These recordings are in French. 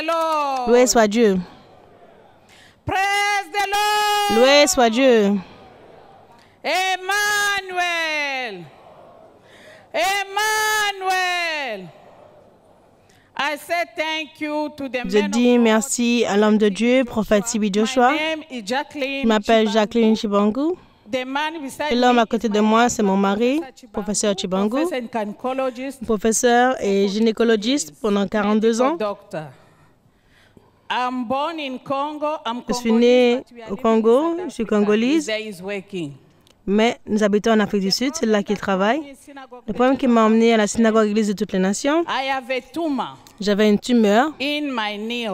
the Lord. Loué soit Dieu. Praise the Lord. Loué soit Dieu. Emmanuel. Emmanuel. I say thank you to the Je man dis of God. merci à l'homme de Dieu, prophète Tibi Joshua. My name is Je Jacqueline. m'appelle Chibangu. Jacqueline Chibangu. The man beside Et l'homme me à côté is de my moi, c'est husband, mon mari, Professor professeur Chibangu, Professor and gynecologist, professeur et gynécologiste pendant 42 ans. medical doctor. I'm born in Congo. I'm Je suis Congolese, née but we are au living in Congo, South je suis Africa. congolaise, He's there, he's working. mais nous habitons en Afrique du Sud, c'est là qu'il travaille. Le problème qui m'a emmené à la synagogue Église de toutes les nations, I have a tumor j'avais une tumeur in my knee,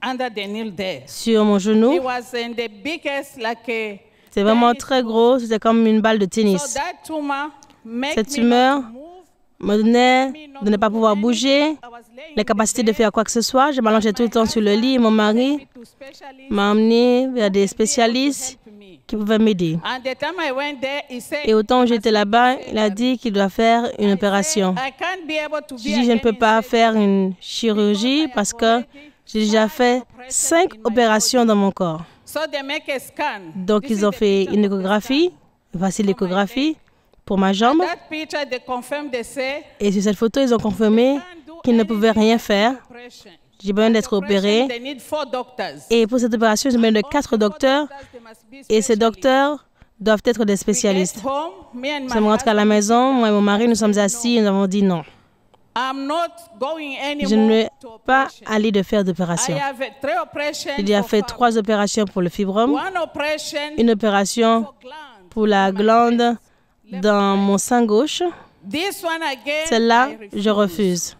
under the knee there. sur mon It genou. was in the biggest, like a C'est vraiment tennis très ball. gros, c'était comme une balle de So tennis. that tumor make Cette me tumeur not to move, me donnait me not de ne to pas do pouvoir anything. bouger, I was laying la in the capacité de bed. faire quoi que ce soit. Je m'allongeais tout le temps sur le lit et mon mari To specialists m'a emmené vers des who can be able to spécialistes help me. qui pouvaient m'aider. And the time I went there, he said, Et au temps où "You j'étais must là-bas, make il a dit qu'il doit faire une opération. I can't be able to be Je dis, je ne peux again pas in faire surgery une chirurgie parce que j'ai déjà fait 5 opérations dans mon corps. So they make a scan. Donc, This ils is ont the fait picture une of the échographie. Voici l'échographie pour ma jambe. scan. That picture, they confirm, they say, Et sur cette photo, ils ont confirmé qu'ils ne pouvaient rien faire. operation. J'ai besoin d'être opéré. They need 4 doctors. Et pour cette opération, j'ai besoin de 4 docteurs. They must be Et ces specialists. docteurs doivent être des We spécialistes. get home, me and Nous my sommes rentrés à la husband, maison, moi et mon mari, nous sommes assis et nous avons dit non. I'm not going Je ne anymore vais to pas operation. aller de faire I d'opération. have 3 operations J'ai déjà for fait fibroid. 3 opérations pour le fibrome, One operation une opération for gland. pour la glande dans mon sein gauche. This one again, Celle-là, I je refuse.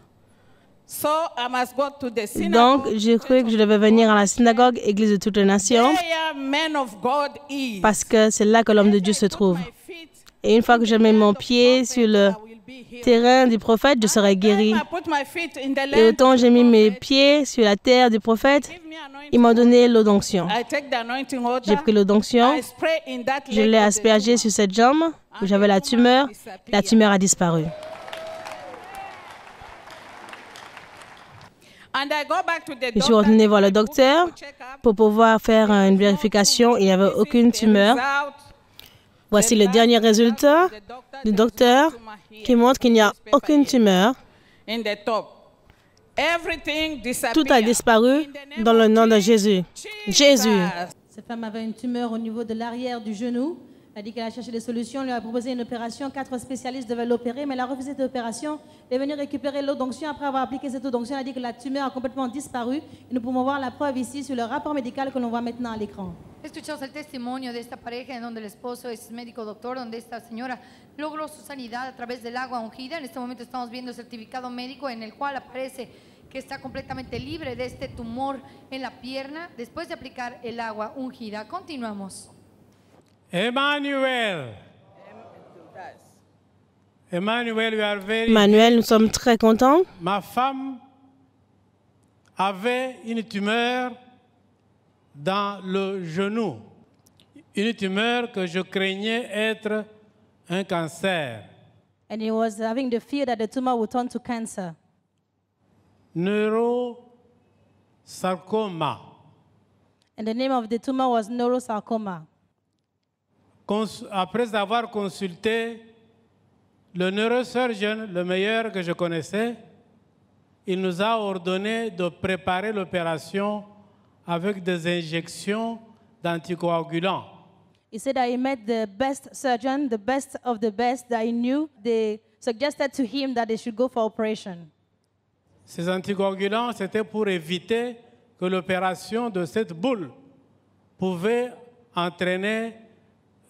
So I must go to the synagogue. Donc, j'ai cru que je devais venir à la synagogue, Église de toutes les nations, There man of God is. parce que c'est là que l'homme de Dieu se trouve. My feet Et une fois que je mets mon pied sur le I will be healed. terrain du prophète, je serai guéri. I put my feet in the Et land autant of j'ai the mis mes prophet, pieds sur la terre du prophète, give me anointing. ils m'ont donné l'eau d'onction. I take the anointing water. J'ai pris l'eau d'onction, I spray in that je leg l'ai of the aspergée tumor. sur cette jambe où j'avais la tumeur. La tumeur a disparu. And I go back to the Je suis doctor retournée voir le to book docteur to check up. pour pouvoir faire une vérification. Il n'y avait aucune tumeur. Voici le dernier résultat du docteur qui montre qu'il n'y a aucune tumeur. In the top. Everything Tout a disappeared. disparu dans le nom de Jésus. Jésus. Cette femme avait une tumeur au niveau de l'arrière du genou. Elle a dit qu'elle a cherché des solutions, lui a proposé une opération. 4 spécialistes devaient l'opérer, mais elle a refusé cette opération. Elle est venue récupérer l'eau d'onction. Après avoir appliqué cette eau d'onction, elle a dit que la tumeur a complètement disparu. Et nous pouvons voir la preuve ici sur le rapport médical que l'on voit maintenant à l'écran. Escuchamos el testimonio de esta pareja en donde el esposo es médico doctor, donde esta señora logró su sanidad a través del agua ungida. En este momento estamos viendo el certificado médico en el cual aparece que está completamente libre de este tumor en la pierna después de aplicar el agua ungida. Continuamos. Emmanuel. Emmanuel, we are very. Manuel, nous sommes très contents. Ma femme avait une tumeur dans le genou. Une tumeur que je craignais être un cancer. And he was having the fear that the tumor would turn to cancer. Neurosarcoma. And the name of the tumor was neurosarcoma. Après avoir consulté le neurosurgeon, le meilleur que je connaissais, il nous a ordonné de préparer l'opération avec des injections d'anticoagulants. He said that he met the best surgeon, the best of the best that he knew. They suggested to him that they should go for operation. Ces anticoagulants, c'était pour éviter que l'opération de cette boule pouvait entraîner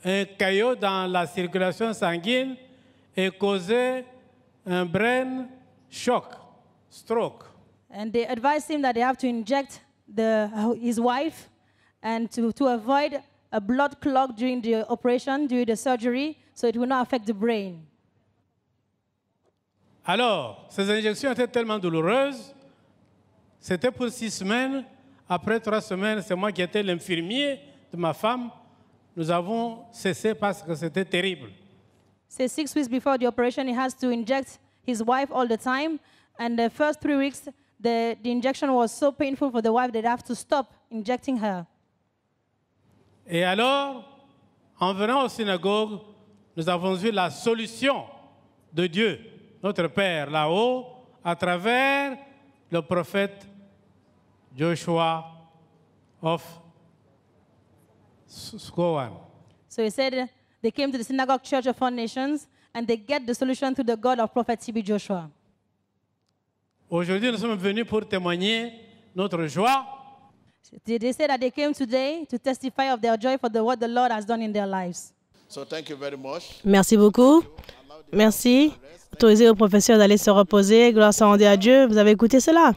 un caillot dans la circulation sanguine et causer un brain shock, stroke. And they advised him that they have to inject his wife and to avoid a blood clot during the operation, during the surgery, so it will not affect the brain. Alors, ces injections étaient tellement douloureuses, c'était pour 6 semaines. Après 3 semaines, c'est moi qui étais l'infirmier de ma femme. Nous avons cessé parce que c'était terrible. So 6 weeks before the operation, he has to inject his wife all the time. And the first 3 weeks, the injection was so painful for the wife that they have to stop injecting her. Et alors, en venant aux synagogues, nous avons vu la solution de Dieu, notre Père, là-haut, à travers le prophète Joshua of Skowan. So he said they came to the Synagogue Church of All Nations and they get the solution through the God of Prophet TB Joshua. Aujourd'hui, nous sommes venus pour témoigner notre joie. They said that they came today to testify of their joy for what the Lord has done in their lives. So thank you very much. Merci beaucoup. Merci. Autorisez au professeur d'aller se reposer. Gloire soit rendue à Dieu. Vous avez écouté cela.